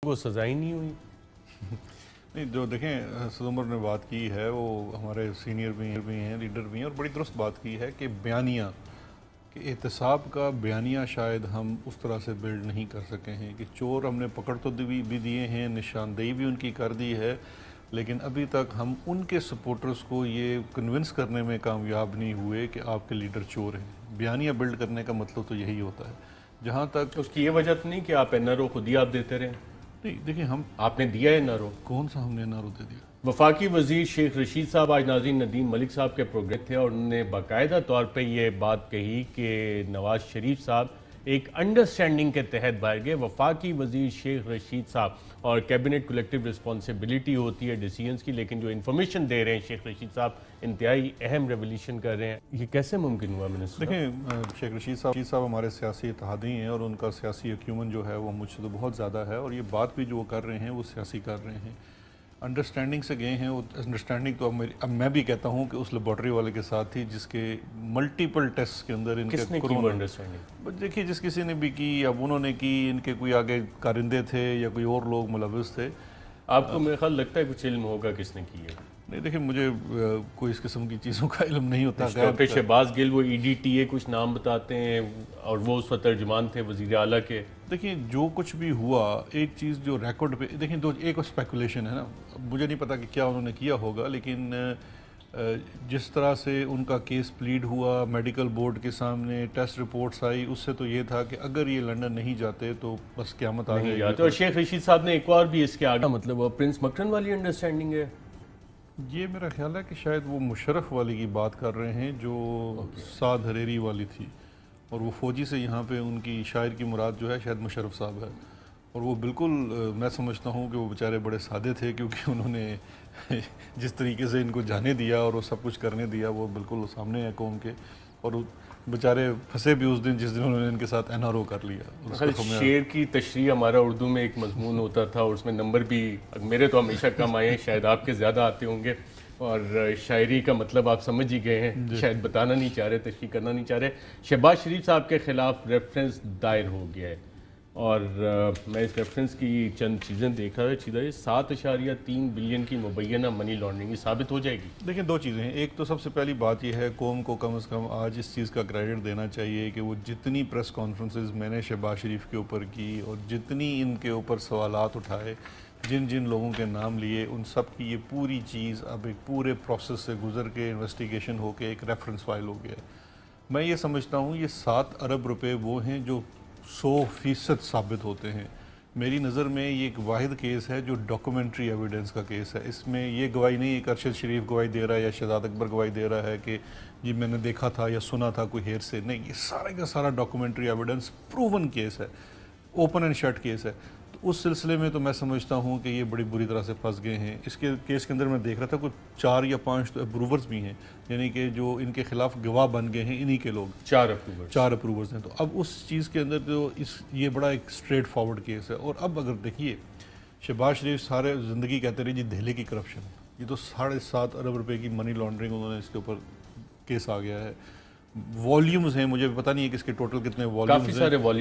کو سزا ہی نہیں ہوئی؟ نہیں، جو دیکھیں سید عمر نے بات کی ہے وہ ہمارے سینئر بھی ہیں، لیڈر بھی ہیں، اور بڑی درست بات کی ہے کہ بیانیہ کہ احتساب کا بیانیہ شاید ہم اس طرح سے بلڈ نہیں کر سکے ہیں کہ چور ہم نے پکڑ تو بھی دیے ہیں، نشاندہی بھی ان کی کر دی ہے، لیکن ابھی تک ہم ان کے سپورٹرز کو یہ کنونس کرنے میں کامیاب نہیں ہوئے کہ آپ کے لیڈر چور ہیں۔ بیانیہ بلڈ کرنے کا مطلب تو یہی ہوتا ہے۔ جہاں تک اس کی یہ وجہ تو نہیں کہ آپ این آر او خود ہی آپ دیتے رہے؟ نہیں، دیکھیں ہم آپ نے دیا ہے این آر او؟ کون سا ہم نے نعرہ دے دیا؟ وفاقی وزیر شیخ رشید صاحب آج ناظرین ندیم ملک صاحب کے پروگرام تھے اور انہوں نے باقاعدہ طور پہ یہ بات کہی کہ نواز شریف صاحب ایک انڈرسٹینڈنگ کے تحت باہر گئے۔ وفاقی وزیر شیخ رشید صاحب اور کیبنٹ کولیکٹیو رسپانسبلٹی ہوتی ہے ڈیسیجنز کی، لیکن جو انفارمیشن دے رہے ہیں شیخ رشید صاحب انتہائی اہم ریولیوشن کر رہے ہیں، یہ کیسے ممکن ہوا منسٹر؟ دیکھیں شیخ رشید صاحب ہمارے سیاسی اتحادی ہیں اور ان کا سیاسی اکیومن جو ہے وہ مجھ سے تو بہت زیادہ ہے، اور یہ بات بھی جو وہ کر رہے ہیں وہ سیاسی کر رہے ہیں، انڈرسٹینڈنگ سے گئے ہیں۔ وہ انڈرسٹینڈنگ تو اب میں بھی کہتا ہوں کہ اس لیبارٹری والے کے ساتھ تھی جس کے ملٹیپل ٹیسٹ کے اندر ان کے کس نے کی وہ انڈرسٹینڈنگ؟ دیکھیے جس کسی نے بھی کی، اب انہوں نے کی، ان کے کوئی آگے کارندے تھے یا کوئی اور لوگ ملوث تھے۔ آپ کو میرے خیال لگتا ہے کچھ علم ہوگا کس نے کی ہے؟ نہیں، دیکھیں مجھے کوئی اس قسم کی چیزوں کا علم نہیں ہوتا۔ ڈاکٹر شہباز گل وہ ای ڈی ٹی اے کچھ نام بتاتے ہیں اور وہ اس وقت ترجمان تھے وزیر اعلیٰ کے۔ دیکھیں جو کچھ بھی ہوا، ایک چیز جو ریکارڈ پہ دیکھیں، ایک اسپیکولیشن ہے نا، مجھے نہیں پتا کہ کیا انہوں نے کیا ہوگا، لیکن جس طرح سے ان کا کیس پلیڈ ہوا میڈیکل بورڈ کے سامنے، ٹیسٹ رپورٹس آئی، اس سے تو یہ تھا کہ اگر یہ لنڈن نہیں جاتے تو بس قیامت آ جائے گی۔ اور شیخ رشید صاحب نے ایک اور بھی اس کے آگے مطلب وہ پرنس مکرن والی انڈرسٹینڈنگ ہے؟ یہ میرا خیال ہے کہ شاید وہ مشرف والی کی بات کر رہے ہیں جو سعد حریری والی تھی، اور وہ فوجی سے یہاں پہ ان کی شاعر کی مراد جو ہے شاید مشرف صاحب ہے، اور وہ بالکل میں سمجھتا ہوں کہ وہ بیچارے بڑے سادے تھے، کیونکہ انہوں نے جس طریقے سے ان کو جانے دیا اور وہ سب کچھ کرنے دیا وہ بالکل سامنے ہے قوم کے، اور بیچارے پھنسے بھی اس دن جس دن انہوں نے ان کے ساتھ این آر او کر لیا۔ شعر کی تشریح ہمارا اردو میں ایک مضمون ہوتا تھا اور اس میں نمبر بھی میرے تو ہمیشہ کم آئے ہیں، شاید آپ کے زیادہ آتے ہوں گے، اور شاعری کا مطلب آپ سمجھ ہی گئے ہیں، شاید بتانا نہیں چاہ رہے، تشریح کرنا نہیں چاہ رہے۔ شہباز شریف صاحب کے خلاف ریفرنس دائر ہو گیا ہے، اور میں اس ریفرنس کی چند چیزیں دیکھ رہا تھا، یہ 7.3 بلین کی مبینہ منی لانڈرنگ ثابت ہو جائے گی؟ دیکھیں دو چیزیں ہیں، ایک تو سب سے پہلی بات یہ ہے قوم کو کم از کم آج اس چیز کا کریڈٹ دینا چاہیے کہ وہ جتنی پریس کانفرنسز میں نے شہباز شریف کے اوپر کی اور جتنی ان کے اوپر سوالات اٹھائے، جن لوگوں کے نام لیے، ان سب کی یہ پوری چیز اب ایک پورے پروسیس سے گزر کے انویسٹیگیشن ہو کے ایک ریفرنس فائل ہو گیا ہے۔ میں یہ سمجھتا ہوں یہ 7 ارب روپے وہ ہیں جو 100% ثابت ہوتے ہیں۔ میری نظر میں یہ ایک واحد کیس ہے جو ڈاکومنٹری ایویڈنس کا کیس ہے، اس میں یہ گواہی نہیں ہے کہ ارشد شریف گواہی دے رہا ہے یا شہزاد اکبر گواہی دے رہا ہے کہ جی میں نے دیکھا تھا یا سنا تھا کوئی ہیر سے، نہیں، یہ سارے کا سارا ڈاکومنٹری ایویڈنس پروون کیس ہے، اوپن اینڈ شٹ کیس ہے۔ تو اس سلسلے میں تو میں سمجھتا ہوں کہ یہ بڑی بری طرح سے پھنس گئے ہیں۔ اس کے کیس کے اندر میں دیکھ رہا تھا کچھ 4 یا 5 تو اپروورز بھی ہیں، یعنی کہ جو ان کے خلاف گواہ بن گئے ہیں انہی کے لوگ، 4 اپروورز ہیں۔ تو اب اس چیز کے اندر تو یہ بڑا ایک اسٹریٹ فارورڈ کیس ہے۔ اور اب اگر دیکھیے شہباز شریف سارے زندگی کہتے رہے جی دہلی کی کرپشن، یہ تو 7.5 ارب روپے کی منی لانڈرنگ انہوں نے اس کے اوپر کیس آ گیا ہے۔ والیومز ہیں، مجھے پتہ نہیں ہے کہ اس کے ٹوٹل کتنے والیومز ہیں،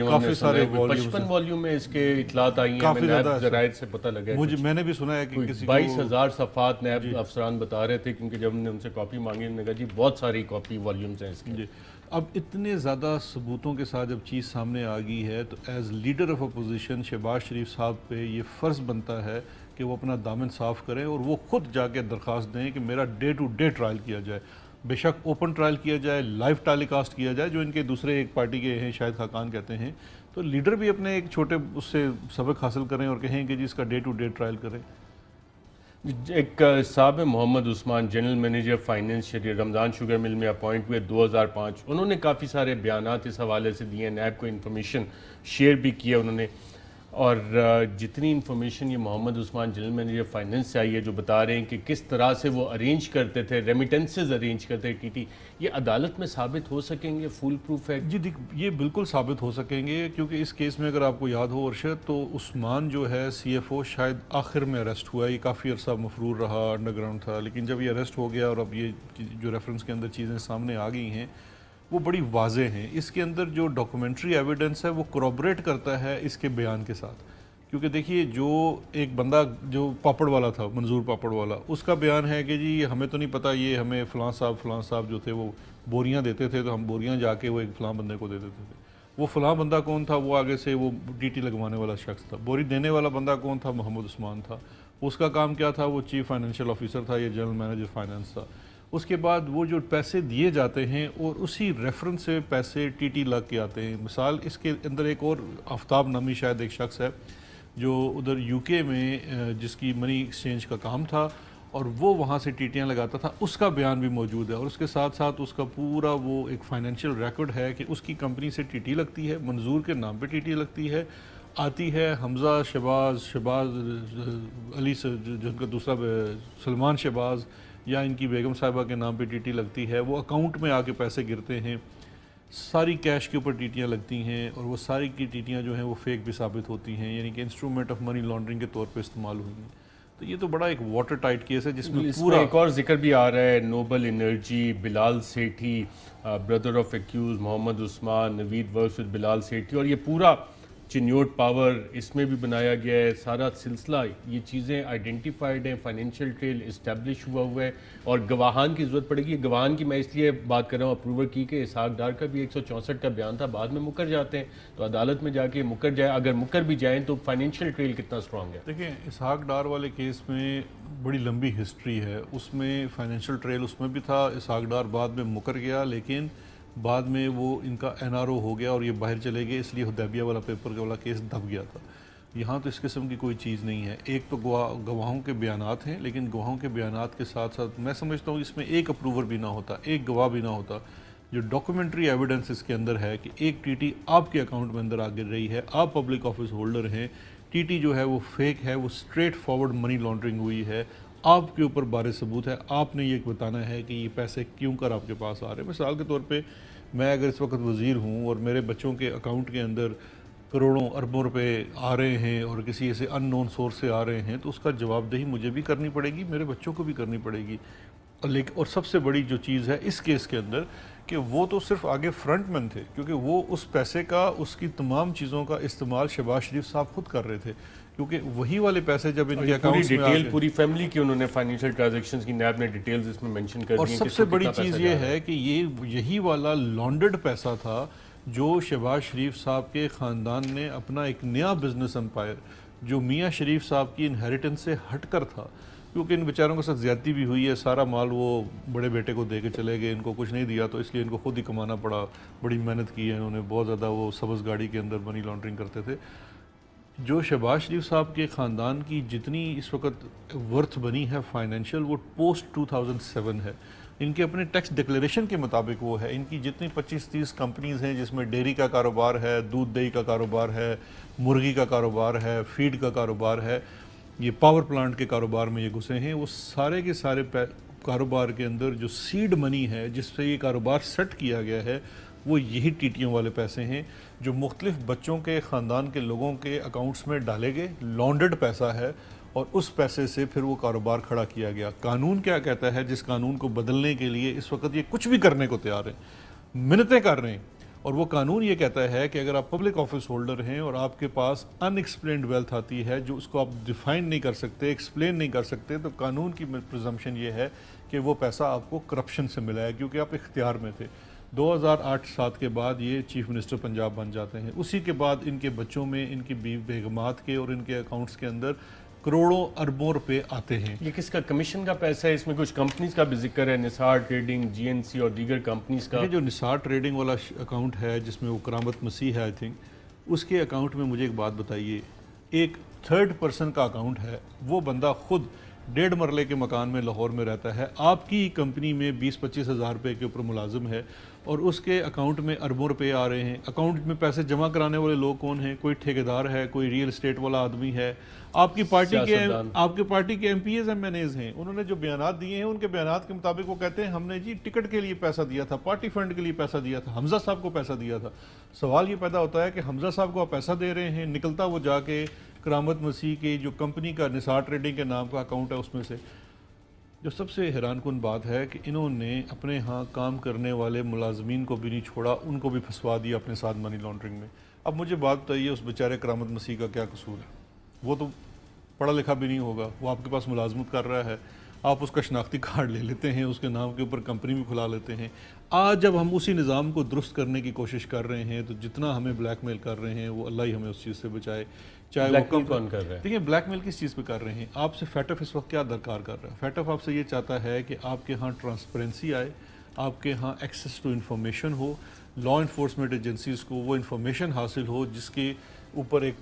کافی سارے 55 والیوم میں اس کے اطلاعات آئی ہیں، میں نیب ذرائع سے پتہ لگا ہے، میں نے بھی سنا ہے کہ 22,000 صفحات نیب افسران بتا رہے تھے، کیونکہ جب ہم نے ان سے کاپی مانگی انہوں نے کہا جی بہت ساری کاپی والیومز ہیں اس کے۔ اب اتنے زیادہ ثبوتوں کے ساتھ جب چیز سامنے آ گئی ہے تو as leader of opposition Shehbaz Sharif صاحب پہ یہ فرض بنتا ہے کہ وہ اپنا دامن صاف کریں اور وہ خود جا کے درخواست دیں کہ میرا ڈے ٹو ڈے ٹرائل کیا جائے، بے شک اوپن ٹرائل کیا جائے، لائیو ٹیلی کاسٹ کیا جائے، جو ان کے دوسرے ایک پارٹی کے ہیں شاہد خاقان کہتے ہیں۔ تو لیڈر بھی اپنے ایک چھوٹے اس سے سبق حاصل کریں اور کہیں کہ جی اس کا ڈے ٹو ڈے ٹرائل کریں۔ ایک صاحب Muhammad Usman general manager finance شری رمضان شوگر مل میں اپوائنٹ ہوئے 2005، انہوں نے کافی سارے بیانات اس حوالے سے دیے، نیب کو انفارمیشن شیئر بھی کیا انہوں نے، اور جتنی انفارمیشن یہ Muhammad Usman general manager finance سے آئی ہے جو بتا رہے ہیں کہ کس طرح سے وہ ارینج کرتے تھے، ریمیٹنسز ارینج کرتے تھے ٹی، یہ عدالت میں ثابت ہو سکیں گے؟ فول پروف ہے؟ جی یہ بالکل ثابت ہو سکیں گے، کیونکہ اس کیس میں اگر آپ کو یاد ہو ارشد تو عثمان جو ہے سی ایف او شاید آخر میں اریسٹ ہوا، یہ کافی عرصہ مفرور رہا، انڈر گراؤنڈ تھا، لیکن جب یہ اریسٹ ہو گیا اور اب یہ جو ریفرنس کے اندر چیزیں سامنے آ گئی ہیں وہ بڑی واضح ہیں۔ اس کے اندر جو ڈاکومنٹری ایویڈنس ہے وہ کورابریٹ کرتا ہے اس کے بیان کے ساتھ، کیونکہ دیکھیے جو ایک بندہ جو پاپڑ والا تھا، منظور پاپڑ والا، اس کا بیان ہے کہ جی ہمیں تو نہیں پتہ، یہ ہمیں فلاں صاحب جو تھے وہ بوریاں دیتے تھے، تو ہم بوریاں جا کے وہ ایک فلاں بندے کو دے دیتے تھے۔ وہ فلاں بندہ کون تھا؟ وہ آگے سے وہ ڈی ٹی لگوانے والا شخص تھا۔ بوری دینے والا بندہ کون تھا؟ محمد عثمان تھا۔ اس کا کام کیا تھا؟ وہ چیف فائنینشیل آفیسر تھا یا جنرل مینیجر فائنانس تھا۔ اس کے بعد وہ جو پیسے دیے جاتے ہیں اور اسی ریفرنس سے پیسے ٹی ٹی لگ کے آتے ہیں۔ مثال اس کے اندر ایک اور آفتاب نامی شاید ایک شخص ہے جو ادھر یو کے میں جس کی منی ایکسچینج کا کام تھا، اور وہ وہاں سے ٹیٹیاں لگاتا تھا، اس کا بیان بھی موجود ہے، اور اس کے ساتھ ساتھ اس کا پورا وہ ایک فائنینشیل ریکارڈ ہے کہ اس کی کمپنی سے ٹی ٹی لگتی ہے، منظور کے نام پہ ٹی ٹی لگتی ہے، آتی ہے حمزہ شہباز علی سے جن کا دوسرا سلمان شہباز یا ان کی بیگم صاحبہ کے نام پہ ٹی ٹی لگتی ہے، وہ اکاؤنٹ میں آ کے پیسے گرتے ہیں، ساری کیش کے اوپر ٹیٹیاں لگتی ہیں، اور وہ ساری کی ٹیٹیاں جو ہیں وہ فیک بھی ثابت ہوتی ہیں، یعنی کہ انسٹرومنٹ آف منی لانڈرنگ کے طور پہ استعمال ہوئی ہیں۔ تو یہ تو بڑا ایک واٹر ٹائٹ کیس ہے جس میں پورا ایک اور ذکر بھی آ رہا ہے، Noble Energy, Bilal Sethi, brother of accused Muhammad Usman, Naveed works with Bilal Sethi, اور یہ پورا چنیوٹ پاور اس میں بھی بنایا گیا ہے، سارا سلسلہ یہ چیزیں آئیڈینٹیفائڈ ہیں، فائنینشیل ٹریل اسٹیبلش ہوا ہے، اور گواہان کی ضرورت پڑے گی۔ گواہان کی میں اس لیے بات کر رہا ہوں اپروور کی کہ اسحاق ڈار کا بھی 164 کا بیان تھا، بعد میں مکر جاتے ہیں، تو عدالت میں جا کے مکر جائے، اگر مکر بھی جائیں تو فائنینشیل ٹریل کتنا اسٹرانگ ہے؟ دیکھیں اسحاق ڈار والے کیس میں بڑی لمبی ہسٹری ہے، اس میں فائنینشیل ٹریل اس میں بھی تھا، اسحاق ڈار بعد میں مکر گیا، لیکن بعد میں وہ ان کا این آر او ہو گیا اور یہ باہر چلے گئے، اس لیے حدیبیہ والا پیپر والا کیس دب گیا تھا۔ یہاں تو اس قسم کی کوئی چیز نہیں ہے، ایک تو گواہوں کے بیانات ہیں، لیکن گواہوں کے بیانات کے ساتھ ساتھ میں سمجھتا ہوں اس میں ایک اپروور بھی نہ ہوتا، ایک گواہ بھی نہ ہوتا، جو ڈاکومنٹری ایویڈنس اس کے اندر ہے کہ ایک ٹی ٹی آپ کے اکاؤنٹ میں اندر آ گر رہی ہے، آپ پبلک آفس ہولڈر ہیں، ٹی ٹی جو ہے وہ فیک ہے، وہ اسٹریٹ فارورڈ منی لانڈرنگ ہوئی ہے، آپ کے اوپر بار ثبوت ہے، آپ نے یہ بتانا ہے کہ یہ پیسے کیوں کر آپ کے پاس آ رہے ہیں۔ مثال کے طور پہ میں اگر اس وقت وزیر ہوں اور میرے بچوں کے اکاؤنٹ کے اندر کروڑوں اربوں روپے آ رہے ہیں اور کسی ایسے ان نون سورس سے آ رہے ہیں، تو اس کا جواب دہی مجھے بھی کرنی پڑے گی، میرے بچوں کو بھی کرنی پڑے گی۔ اور سب سے بڑی جو چیز ہے اس کیس کے اندر کہ وہ تو صرف آگے فرنٹ مین تھے، کیونکہ وہ اس پیسے کا، اس کی تمام چیزوں کا استعمال شہباز شریف صاحب خود کر رہے تھے، کیونکہ وہی والے پیسے جب ان کے اکاؤنٹس میں ڈیٹیل پوری فیملی کی انہوں نے فائنینشیل ٹرانزیکشنز کی نیب نے ڈیٹیلز اس میں منشن کر دی ہیں، اور سب سے بڑی چیز یہ ہے کہ یہی والا لانڈرڈ پیسہ تھا جو شہباز شریف صاحب کے خاندان نے اپنا ایک نیا بزنس امپائر جو میاں شریف صاحب کی انہیریٹنس سے ہٹ کر تھا، کیونکہ ان بیچاروں کے ساتھ زیادتی بھی ہوئی ہے، سارا مال وہ بڑے بیٹے کو دے کے چلے گئے، ان کو کچھ نہیں دیا، تو اس لیے ان کو خود ہی کمانا پڑا، بڑی محنت کی ہے انہوں نے، بہت زیادہ وہ سبز گاڑی کے اندر منی لانڈرنگ کرتے تھے۔ جو شہباز شریف صاحب کے خاندان کی جتنی اس وقت ورتھ بنی ہے فائنینشیل، وہ پوسٹ 2007 ہے، ان کے اپنے ٹیکس ڈکلیریشن کے مطابق وہ ہے، ان کی جتنی 25-30 کمپنیز ہیں جس میں ڈیری کا کاروبار ہے، دودھ دہی کا کاروبار ہے، مرغی کا کاروبار ہے، فیڈ کا کاروبار ہے، یہ پاور پلانٹ کے کاروبار میں یہ گھسے ہیں، وہ سارے کے سارے کاروبار کے اندر جو سیڈ منی ہے جس سے یہ کاروبار سیٹ کیا گیا ہے، وہ یہی ٹیٹیوں والے پیسے ہیں جو مختلف بچوں کے خاندان کے لوگوں کے اکاؤنٹس میں ڈالے گئے، لانڈرڈ پیسہ ہے، اور اس پیسے سے پھر وہ کاروبار کھڑا کیا گیا۔ قانون کیا کہتا ہے؟ جس قانون کو بدلنے کے لیے اس وقت یہ کچھ بھی کرنے کو تیار ہیں، منتیں کر رہے ہیں، اور وہ قانون یہ کہتا ہے کہ اگر آپ پبلک آفس ہولڈر ہیں اور آپ کے پاس ان ایکسپلینڈ ویلتھ آتی ہے جو اس کو آپ ڈیفائن نہیں کر سکتے، ایکسپلین نہیں کر سکتے، تو قانون کی پرزمپشن یہ ہے کہ وہ پیسہ آپ کو کرپشن سے ملا ہے، کیونکہ آپ اختیار میں تھے۔ 2008-7 کے بعد یہ چیف منسٹر پنجاب بن جاتے ہیں، اسی کے بعد ان کے بچوں میں، ان کی بیگمات کے اور ان کے اکاؤنٹس کے اندر کروڑوں اربوں روپے آتے ہیں۔ یہ کس کا کمیشن کا پیسہ ہے؟ اس میں کچھ کمپنیز کا بھی ذکر ہے، نثار ٹریڈنگ، جی این سی اور دیگر کمپنیز کا۔ یہ جو نثار ٹریڈنگ والا اکاؤنٹ ہے جس میں وہ کرامت مسیح ہے، آئی تھنک اس کے اکاؤنٹ میں مجھے ایک بات بتائیے، ایک تھرڈ پرسن کا اکاؤنٹ ہے، وہ بندہ خود 1.5 مرلے کے مکان میں لاہور میں رہتا ہے، آپ کی کمپنی میں 20-25 ہزار روپے کے اوپر ملازم ہے، اور اس کے اکاؤنٹ میں اربوں روپے آ رہے ہیں۔ اکاؤنٹ میں پیسے جمع کرانے والے لوگ کون ہیں؟ کوئی ٹھیکیدار ہے، کوئی ریئل اسٹیٹ والا آدمی ہے، آپ کی پارٹی کے M P As M N As ہیں۔ انہوں نے جو بیانات دیے ہیں ان کے بیانات کے مطابق وہ کہتے ہیں ہم نے جی ٹکٹ کے لیے پیسہ دیا تھا، پارٹی فنڈ کے لیے پیسہ دیا تھا، حمزہ صاحب کو پیسہ دیا تھا۔ سوال یہ پیدا ہوتا ہے کہ حمزہ صاحب کو آپ پیسہ دے رہے ہیں، نکلتا وہ جا کے کرامت مسیح کی جو کمپنی کا نثار ٹریڈنگ کے نام کا اکاؤنٹ ہے اس میں سے۔ جو سب سے حیران کن بات ہے کہ انہوں نے اپنے ہاں کام کرنے والے ملازمین کو بھی نہیں چھوڑا، ان کو بھی پھنسوا دیا اپنے ساتھ منی لانڈرنگ میں۔ اب مجھے بات بتائیے اس بیچارے کرامت مسیح کا کیا قصور ہے؟ وہ تو پڑھا لکھا بھی نہیں ہوگا, وہ آپ کے پاس ملازمت کر رہا ہے, آپ اس کا شناختی کارڈ لے لیتے ہیں, اس کے نام کے اوپر کمپنی بھی کھلا لیتے ہیں. آج جب ہم اسی نظام کو درست کرنے کی کوشش کر رہے ہیں تو جتنا ہمیں بلیک میل کر رہے ہیں وہ اللہ ہی ہمیں اس چیز سے بچائے. چاہے بلیک میل کون کر رہا ہے؟ دیکھیں بلیک میل کس چیز پہ کر رہے ہیں. آپ سے فیٹف اس وقت کیا درکار کر رہا ہے؟ فیٹف آپ سے یہ چاہتا ہے کہ آپ کے ہاں ٹرانسپیرنسی آئے, آپ کے ہاں ایکسیس ٹو انفارمیشن ہو, لا انفورسمنٹ ایجنسیز کو وہ انفارمیشن حاصل ہو جس کے اوپر ایک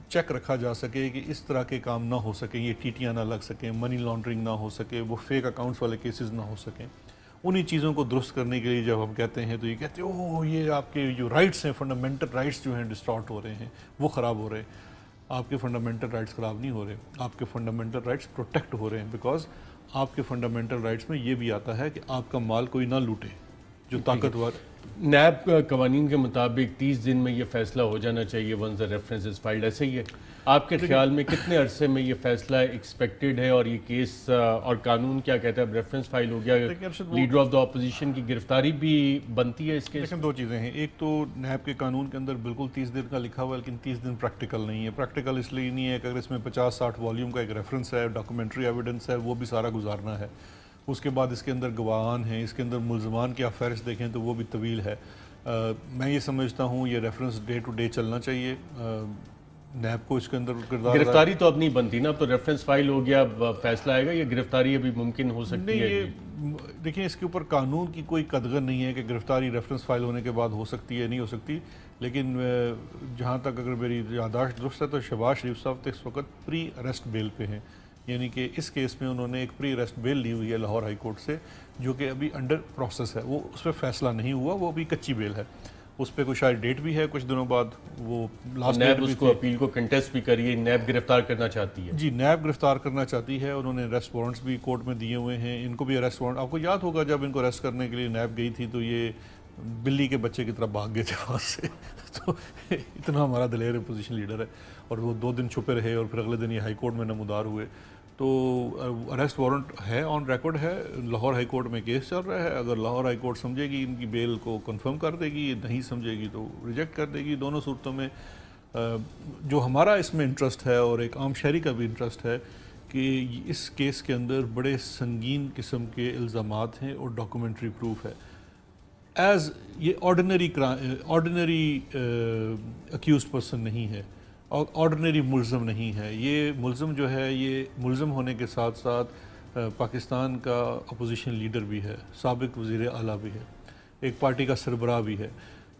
چیک رکھا جا سکے کہ اس طرح کے کام نہ ہو سکیں, یہ ٹیٹیاں نہ لگ سکیں, منی لانڈرنگ نہ ہو سکے, وہ فیک اکاؤنٹس والے کیسز نہ ہو سکیں. انہی چیزوں کو درست کرنے کے لیے جب ہم کہتے ہیں تو یہ کہتے ہیں اوہ یہ آپ کے جو رائٹس ہیں, فنڈامنٹل رائٹس جو ہیں ڈسٹارٹ ہو رہے ہیں, وہ خراب ہو رہے ہیں. آپ کے فنڈامنٹل رائٹس خراب نہیں ہو رہے, آپ کے فنڈامنٹل رائٹس پروٹیکٹ ہو رہے ہیں, بیکاز آپ کے فنڈامنٹل رائٹس میں یہ بھی آتا ہے کہ آپ کا مال کوئی نہ لوٹے جو طاقتور. نیب قوانین کے مطابق 30 دن میں یہ فیصلہ ہو جانا چاہیے once the reference is filed, ایسے ہی ہے آپ کے خیال میں کتنے عرصے میں یہ فیصلہ ایکسپیکٹڈ ہے؟ اور یہ کیس اور قانون کیا کہتا ہے؟ اب ریفرنس فائل ہو گیا, لیڈر آف دا اپوزیشن کی گرفتاری بھی بنتی ہے اس کیس. لیکن دو چیزیں ہیں, ایک تو نیب کے قانون کے اندر بالکل 30 دن کا لکھا ہوا ہے, لیکن 30 دن پریکٹیکل نہیں ہے. پریکٹیکل اس لیے نہیں ہے کہ اگر اس میں 50-60 والیوم کا ایک ریفرنس ہے, ڈاکومنٹری ایویڈنس ہے, وہ بھی سارا گزارنا ہے. اس کے بعد اس کے اندر گواہان ہیں, اس کے اندر ملزمان کی آپ فہرست دیکھیں تو وہ بھی طویل ہے. میں یہ سمجھتا ہوں یہ ریفرنس ڈے ٹو ڈے چلنا چاہیے. نیب کو اس کے اندر کردار گرفتاری تو اب نہیں بنتی نا, اب تو ریفرنس فائل ہو گیا, فیصلہ آئے گا, یہ گرفتاری ابھی ممکن ہو سکتی ہے؟ دیکھیں اس کے اوپر قانون کی کوئی قدغن نہیں ہے کہ گرفتاری ریفرنس فائل ہونے کے بعد ہو سکتی ہے نہیں ہو سکتی. لیکن جہاں تک اگر میری یادداشت درست ہے تو شہباز شریف صاحب اس وقت پری اریسٹ بیل پہ ہیں, یعنی کہ اس کیس میں انہوں نے ایک پری اریسٹ بیل لی ہوئی ہے لاہور ہائی کورٹ سے, جو کہ ابھی انڈر پروسیس ہے. وہ اس پہ فیصلہ نہیں ہوا, وہ ابھی کچی بیل ہے. اس پہ کوئی شاید ڈیٹ بھی ہے کچھ دنوں بعد. وہ لاسٹ نیب اس کو اپیل کو کنٹیسٹ بھی کریے, نیب گرفتار کرنا چاہتی ہے. جی نیب گرفتار کرنا چاہتی ہے. انہوں نے اریسٹ وارنٹس بھی کورٹ میں دیے ہوئے ہیں, ان کو بھی اریسٹ وارنٹ. آپ کو یاد ہوگا جب ان کو اریسٹ کرنے کے لیے نیب گئی تھی تو یہ بلی کے بچے کی طرح بھاگ گئے تھے وہاں سے. تو اتنا ہمارا دلیر اپوزیشن لیڈر ہے, اور وہ 2 دن چھپے رہے اور پھر اگلے دن یہ ہائی کورٹ میں نمودار ہوئے. تو اریسٹ وارنٹ ہے, آن ریکارڈ ہے, لاہور ہائی کورٹ میں کیس چل رہا ہے. اگر لاہور ہائی کورٹ سمجھے گی ان کی بیل کو کنفرم کر دے گی, نہیں سمجھے گی تو ریجیکٹ کر دے گی. دونوں صورتوں میں جو ہمارا اس میں انٹرسٹ ہے اور ایک عام شہری کا بھی انٹرسٹ ہے کہ اس کیس کے اندر بڑے سنگین قسم کے الزامات ہیں اور ڈاکومنٹری پروف ہے. ایز یہ آرڈینری اکیوزڈ پرسن نہیں ہے, اور آرڈینری ملزم نہیں ہے. یہ ملزم جو ہے یہ ملزم ہونے کے ساتھ ساتھ پاکستان کا اپوزیشن لیڈر بھی ہے, سابق وزیر اعلیٰ بھی ہے, ایک پارٹی کا سربراہ بھی ہے.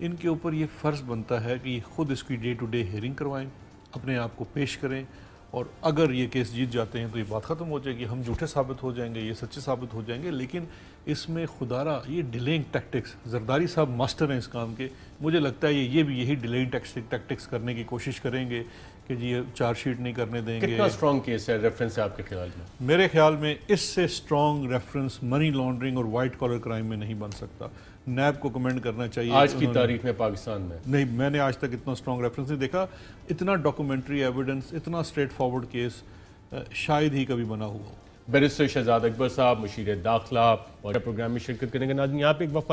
ان کے اوپر یہ فرض بنتا ہے کہ یہ خود اس کی ڈے ٹو ڈے ہیئرنگ کروائیں, اپنے آپ کو پیش کریں, اور اگر یہ کیس جیت جاتے ہیں تو یہ بات ختم ہو جائے گی. ہم جھوٹے ثابت ہو جائیں گے, یہ سچے ثابت ہو جائیں گے. لیکن اس میں خدارہ یہ ڈیلینگ ٹیکٹکس, زرداری صاحب ماسٹر ہیں اس کام کے. مجھے لگتا ہے یہ بھی یہی ڈیلینگ ٹیکٹکس کرنے کی کوشش کریں گے کہ جی یہ چارج شیٹ نہیں کرنے دیں گے. کتنا اسٹرانگ کیس ہے ریفرنس ہے آپ کے خیال میں؟ میرے خیال میں اس سے اسٹرانگ ریفرنس منی لانڈرنگ اور وائٹ کالر کرائم میں نہیں بن سکتا. نیب کو کمنڈ کرنا چاہیے آج کی تاریخ میں پاکستان میں. نہیں, میں نے آج تک اتنا اسٹرانگ ریفرنس نہیں دیکھا. اتنا ڈاکومنٹری ایویڈنس, اتنا اسٹریٹ فارورڈ کیس شاید ہی کبھی بنا ہوا ہو. بیرسٹر شہزاد اکبر صاحب مشیر داخلہ اور پروگرام میں شرکت کرنے کے ناظرین, یہاں پہ ایک وقفہ